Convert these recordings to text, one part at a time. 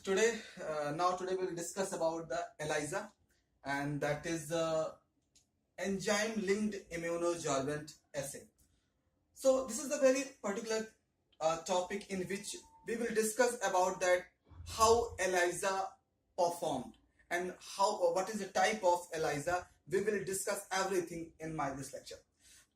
Today we'll discuss about the ELISA, and that is the enzyme-linked immunosorbent assay. So this is a very particular topic in which we will discuss about that how ELISA performed and what is the type of ELISA. We will discuss everything in this lecture.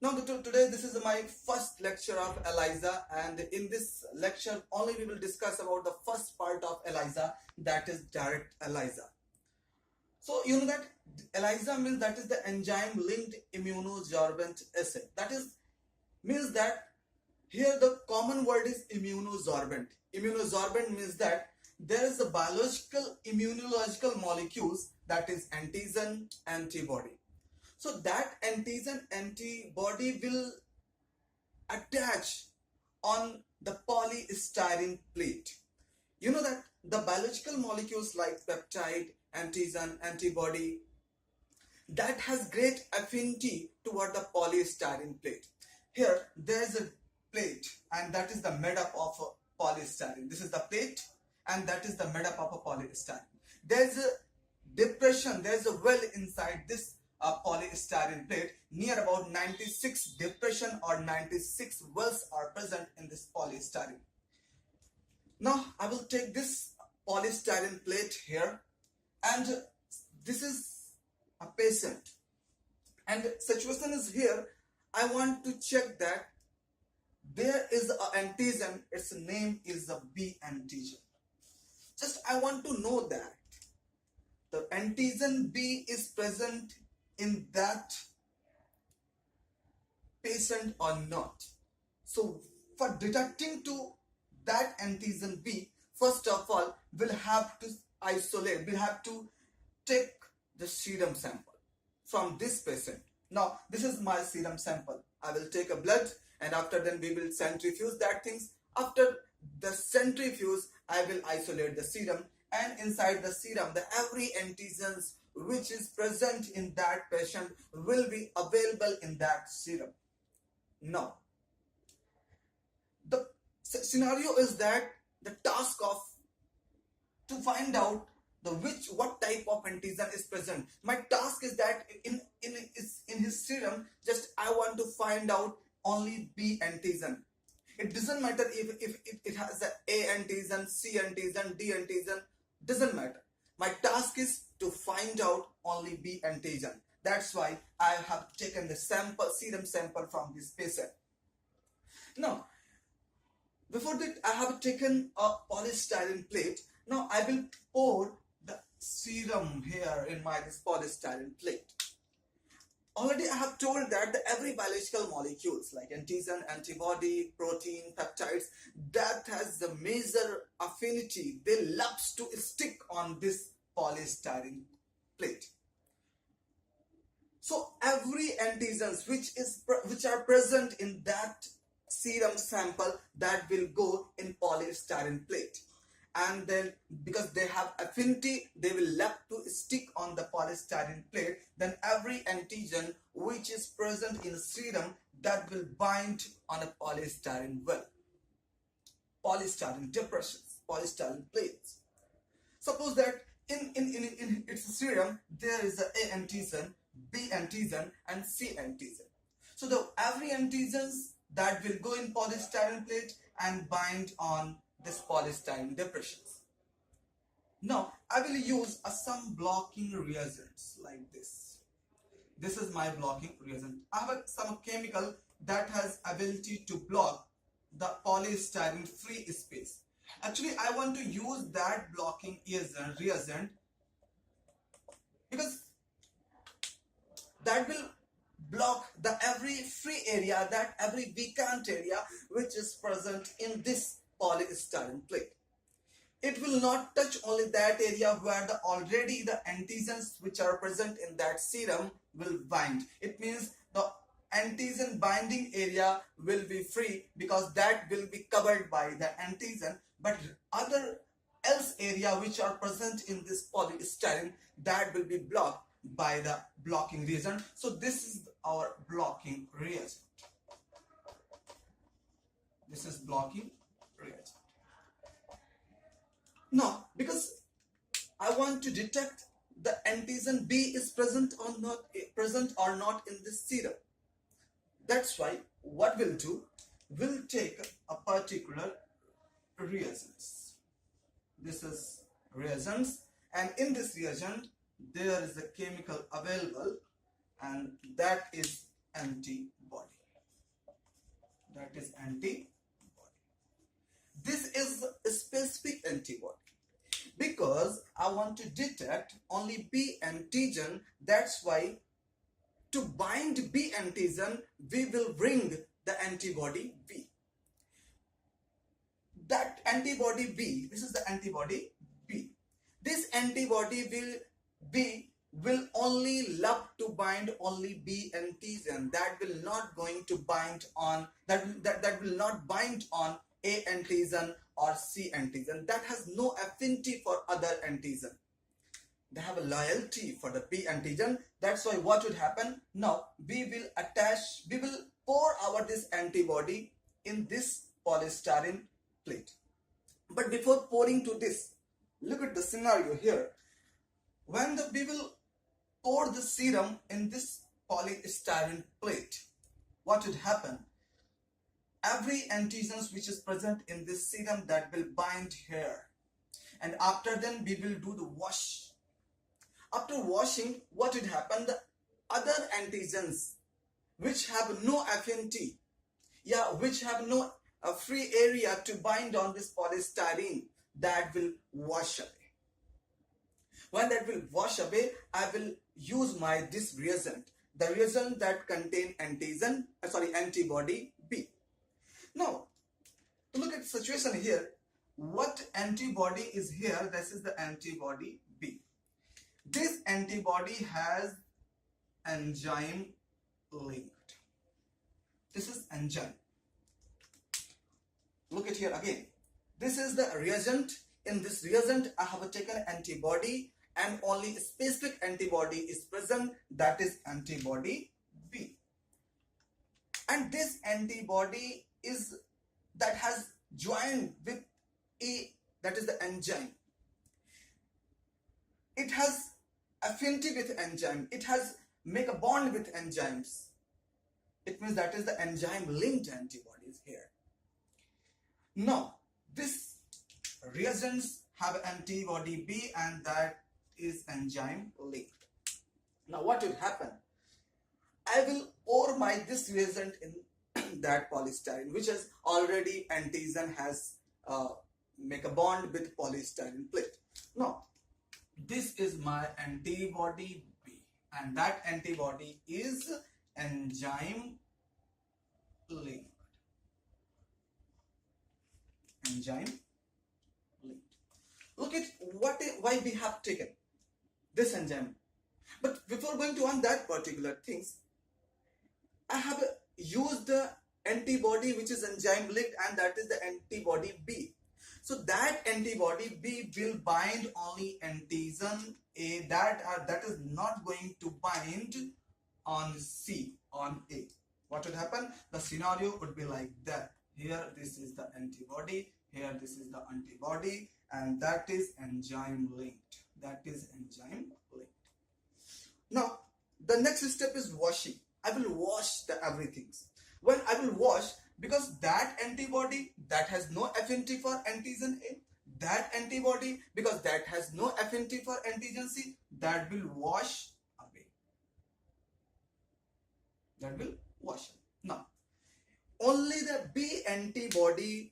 Now today this is my first lecture of ELISA, and in this lecture only we will discuss about the first part of ELISA, that is direct ELISA. So you know that ELISA means that is the enzyme linked immunosorbent assay. That is means that here the common word is immunosorbent. Immunosorbent means that there is a biological immunological molecules, that is antigen, antibody. So that antigen antibody will attach on the polystyrene plate. You know that the biological molecules like peptide, antigen, antibody, that has great affinity toward the polystyrene plate. Here there is a plate, and that is the made up of polystyrene. This is the plate, and that is the made up of a polystyrene. There is a depression, there is a well inside this polystyrene plate. Near about 96 depression or 96 wells are present in this polystyrene. Now I will take this polystyrene plate here, and this is a patient, and situation is here. I want to check that there is an antigen, its name is the B antigen. Just I want to know that the antigen B is present in that patient or not. So for detecting to that antigen B, first of all we'll have to isolate, we'll have to take the serum sample from this patient. Now this is my serum sample. I will take a blood, and after then we will centrifuge that things. After the centrifuge I will isolate the serum, and inside the serum the every antigens which is present in that patient will be available in that serum. Now the scenario is that the task of to find out what type of antigen is present. My task is that in his serum, just I want to find out only B antigen. It doesn't matter if it has A antigen, C antigen, D antigen, doesn't matter. My task is to find out only B antigen. That's why I have taken the serum sample from this patient. Now, before that I have taken a polystyrene plate. Now I will pour the serum here in this polystyrene plate. Already I have told that every biological molecules like antigen, antibody, protein, peptides, that has the major affinity. They love to stick on this polystyrene plate. So every antigens which are present in that serum sample, that will go in polystyrene plate, and then because they have affinity, they will love to stick on the polystyrene plate. Then every antigen which is present in serum, that will bind on a polystyrene well, polystyrene depressions, polystyrene plates. Suppose that in its serum there is A antigen, B antigen, and C antigen. So the every antigens that will go in polystyrene plate and bind on this polystyrene depressions. Now I will use some blocking reagents like this. This is my blocking reagent. I have some chemical that has ability to block the polystyrene free space. Actually I want to use that blocking reagent because that will block the every free area, that every vacant area which is present in this polystyrene plate. It will not touch only that area where already the antigens which are present in that serum will bind. It means the antigen binding area will be free because that will be covered by the antigen, but other else area which are present in this polystyrene, that will be blocked by the blocking reagent. So this is our blocking reagent. This is blocking reagent. Now, because I want to detect the antigen B is present or not in this serum. That's why what we'll do, we'll take a particular reagents. This is reagents, and in this reagent there is a chemical available, and that is antibody. That is antibody. This is a specific antibody because I want to detect only B antigen. That's why to bind B antigen, we will bring the antibody B. That antibody B, this is the antibody B. This antibody will only love to bind only B antigen. That will not going to bind on that will not bind on A antigen or C antigen. That has no affinity for other antigen. They have a loyalty for the B antigen. That's why what would happen? Now we will pour our this antibody in this polystyrene plate. But before pouring to this, look at the scenario here. When we will pour the serum in this polystyrene plate, what would happen? Every antigens which is present in this serum, that will bind here. And after then we will do the wash. After washing, what would happen? The other antigens which have no affinity, which have no free area to bind on this polystyrene, that will wash away. When that will wash away, I will use this reagent, the reagent that contain antibody B. Now, to look at the situation here, what antibody is here? This is the antibody B. This antibody has enzyme linked. This is enzyme. Look at here again. This is the reagent. In this reagent, I have taken antibody, and only a specific antibody is present, that is antibody B. And this antibody that has joined with A, that is the enzyme. It has affinity with enzyme. It has make a bond with enzymes. It means that is the enzyme linked antibodies here. Now, this reagents have antibody B, and that is enzyme linked. Now, what will happen? I will pour this reagent in that polystyrene, which has already antigen has make a bond with polystyrene plate. Now, this is my antibody B, and that antibody is enzyme linked. Enzyme linked. Look at why we have taken this enzyme. But before going to on that particular things, I have used the antibody which is enzyme linked, and that is the antibody B. So that antibody B will bind only antigen A, that is not going to bind on C, on A. What would happen? The scenario would be like that. Here this is the antibody, here this is the antibody, and that is enzyme linked. That is enzyme linked. Now, the next step is washing. I will wash the everything. When I will wash, because that antibody that has no affinity for antigen A, that antibody because that has no affinity for antigen C, that will wash away. That will wash away. Now, only the B antibody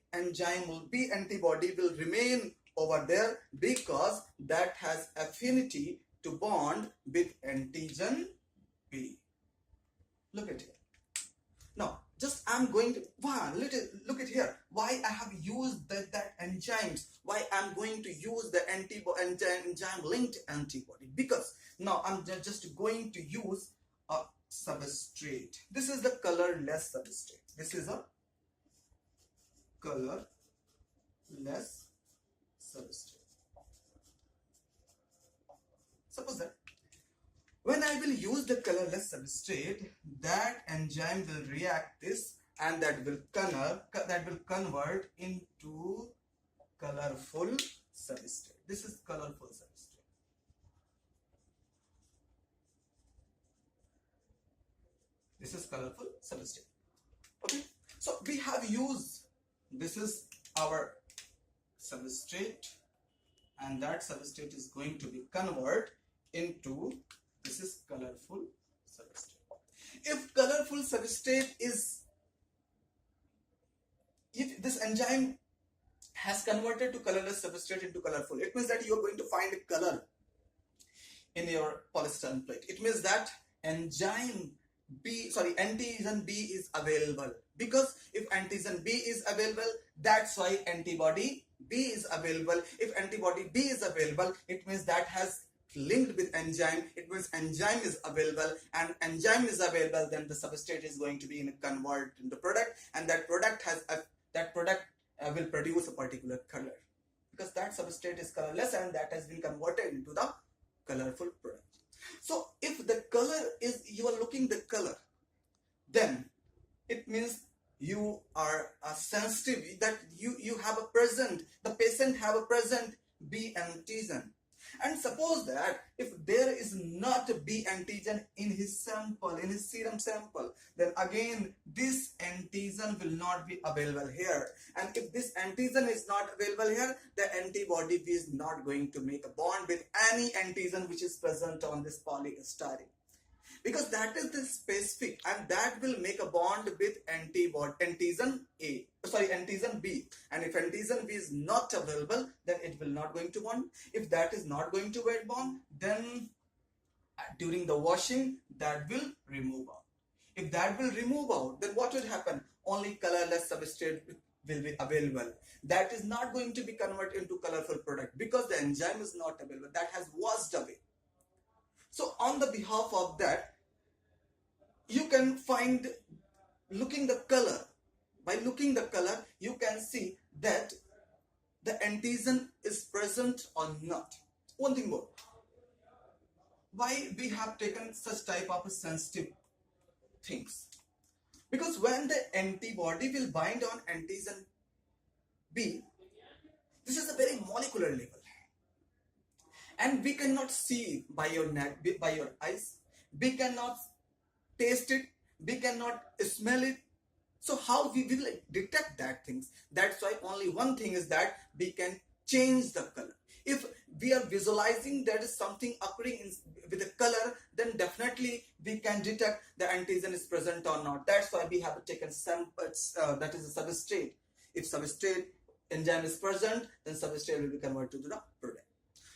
will remain over there because that has affinity to bond with antigen B. Look at it. Now, just I'm going to look at here. Why I have used that enzymes? Why I'm going to use the enzyme linked antibody? Because now I'm just going to use a substrate. This is the colorless substrate. This is a colorless substrate. Suppose that when I will use the colorless substrate, that enzyme will react this, and that will convert into colorful substrate. This is colorful substrate. This is colorful substrate. Okay, so we have used, this is our substrate, and that substrate is going to be converted into, this is colorful substrate. If colorful substrate is, if this enzyme has converted to colorless substrate into colorful, it means that you are going to find a color in your polystyrene plate. It means that enzyme B, sorry, antigen B is available, because if antigen B is available, that's why antibody B is available. If antibody B is available, it means that has linked with enzyme. It means enzyme is available, and enzyme is available, then the substrate is going to be converted into product, and that product has will produce a particular color, because that substrate is colorless and that has been converted into the colorful product. So if the color is, you are looking the color, then it means you are sensitive, that you have a present, the patient have a present B antigen. And suppose that if there is not a B antigen in his sample, in his serum sample, then again this antigen will not be available here. And if this antigen is not available here, the antibody B is not going to make a bond with any antigen which is present on this polystyrene, because that is the specific, and that will make a bond with antigen B. And if antigen B is not available, then it will not going to bond. If that is not going to bond, then during the washing that will remove out. If that will remove out, then what will happen? Only colorless substrate will be available. That is not going to be converted into colorful product, because the enzyme is not available, that has washed away. So on the behalf of that, you can find, looking the color, by looking the color you can see that the antigen is present or not. One thing more, why we have taken such type of sensitive things, because when the antibody will bind on antigen B, this is a very molecular level, and we cannot see by your neck, by your eyes, we cannot taste it, we cannot smell it. So how we will detect that things? That's why only one thing is that we can change the color. If we are visualizing there is something occurring with the color, then definitely we can detect the antigen is present or not. That's why we have taken samples, that is a substrate. If substrate enzyme is present, then substrate will be converted to the product.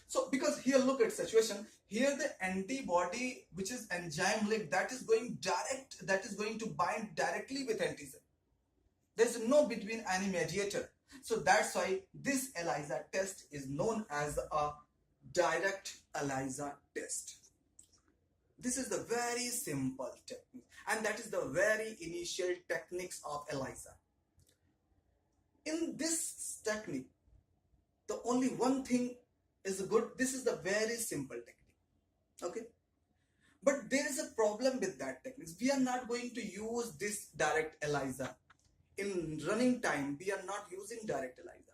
So because here look at situation, here the antibody which is enzyme linked, that is going to bind directly with antigen. There is no between any mediator. So that's why this ELISA test is known as a direct ELISA test. This is the very simple technique, and that is the very initial techniques of ELISA. In this technique, the only one thing is good. This is the very simple technique. Okay, but there is a problem with that technique. We are not going to use this direct ELISA in running time. We are not using direct ELISA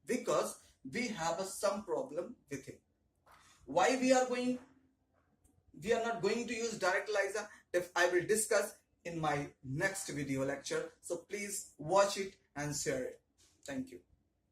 because we have some problem with it. Why we are not going to use direct ELISA, if I will discuss in my next video lecture. So please watch it and share it. Thank you.